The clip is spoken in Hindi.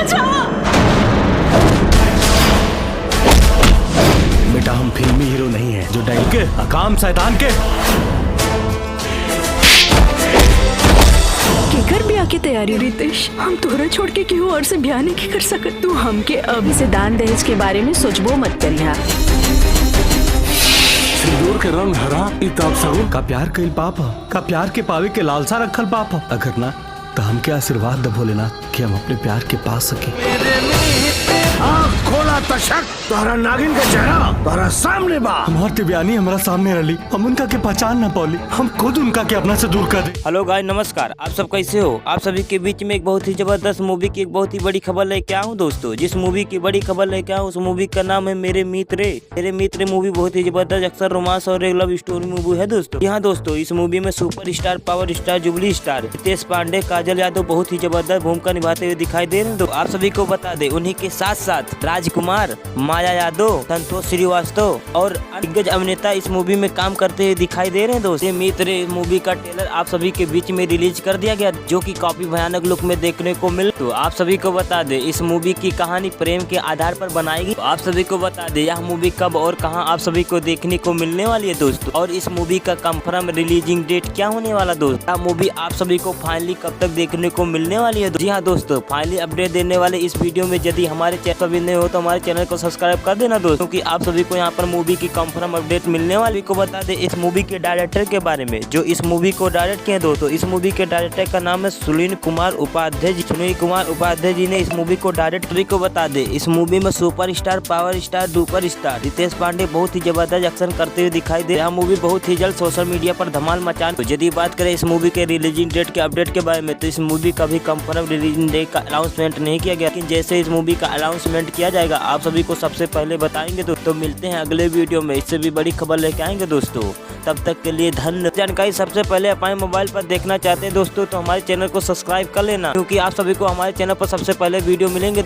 बचाओ। बेटा हम फिल्मी हीरो नहीं है जो डायल के अकाम शैतान के। केकर ब्याह की तैयारी रितेश? हम तोहरा छोड़ के केहू और से ब्याह नहीं कर सकत। तू हमके अब इसे दान दहेज के बारे में सोचबो मत करिहा। सिंदूर के रंग हरा इताब सगुन का प्यार कईल पाप ह, का प्यार के पावे के लालसा रखल पाप ह। अगर ना तो हमके आशीर्वाद दे भोलेनाथ कि हम अपने प्यार के पा सके। आँख खोला तशक तोहरा नागिन का चेहरा तोहरा सामने बा। हमार तिब्यानी हमारा सामने रली, हम उनका के पहचान ना पौली, हम खुद उनका के अपना से दूर कर दे। हेलो गाइस, नमस्कार। आप सब कैसे हो? आप सभी के बीच में एक बहुत ही जबरदस्त मूवी की एक बहुत ही बड़ी खबर लेके आया हूँ दोस्तों। जिस मूवी की बड़ी खबर लेके आया हूँ उस मूवी का नाम है मेरे मित्र। मेरे मित्र मूवी बहुत ही जबरदस्त अक्सर रोमांस और एक लव स्टोरी मूवी है दोस्तों। यहाँ दोस्तों इस मूवी में super star, power star, jubilee star Ritesh Pandey, Kajal Yadav बहुत ही जबरदस्त भूमिका निभाते हुए दिखाई दे रहे हैं। आप सभी को बता दे उन्हीं के साथ साथ राजकुमार, माया यादव, संतोष श्रीवास्तव और दिग्गज अभिनेता इस मूवी में काम करते हुए दिखाई दे रहे हैं दोस्तों। ये मित्र मूवी का ट्रेलर आप सभी के बीच में रिलीज कर दिया गया जो कि काफी भयानक लुक में देखने को मिल। तो आप सभी को बता दे इस मूवी की कहानी प्रेम के आधार पर बनाएगी। तो आप सभी को बता दे यह मूवी कब और कहां आप सभी को देखने को मिलने वाली है दोस्तों, और इस मूवी का कंफर्म रिलीजिंग डेट क्या होने वाला दोस्तों। यह मूवी आप सभी को फाइनली कब तक देखने को मिलने वाली है। जी हाँ दोस्तों, फाइनली अपडेट देने वाले इस वीडियो में यदि हमारे चैनल पर नहीं हो तो हमारे चैनल को सब्सक्राइब कर देना दोस्तों, क्योंकि आप सभी को यहाँ पर मूवी की कंफर्म अपडेट मिलने वाली। को बता दे इस मूवी के डायरेक्टर के बारे में जो इस मूवी को डायरेक्ट किए दोस्तों। इस मूवी के डायरेक्टर का नाम है सुनील कुमार उपाध्याय जी। सुनील कुमार उपाध्याय जी ने इस मूवी को डायरेक्ट। सभी को बता दे इस मूवी में super star, power star, duper star Ritesh Pandey बहुत ही जबरदस्त एक्शन करते हुए दिखाई दे। यह मूवी बहुत ही जल्द सोशल मीडिया पर धमाल मचाने। तो यदि बात करें इस मूवी के रिलीजिंग डेट के अपडेट के बारे में तो इस मूवी का भी कंफर्म रिलीजिंग डेट का अनाउंसमेंट नहीं किया गया, लेकिन जैसे इस मूवी का अनाउंसमेंट किया जाएगा आप सभी को सबसे पहले बताएंगे। तो मिलते हैं अगले वीडियो में, इससे भी बड़ी खबर लेके आएंगे दोस्तों। तब तक के लिए धन्यवाद। जानकारी सबसे पहले अपने मोबाइल पर देखना चाहते हैं दोस्तों तो हमारे चैनल को सब्सक्राइब कर लेना, क्योंकि आप सभी को हमारे चैनल पर सबसे पहले वीडियो मिलेंगे।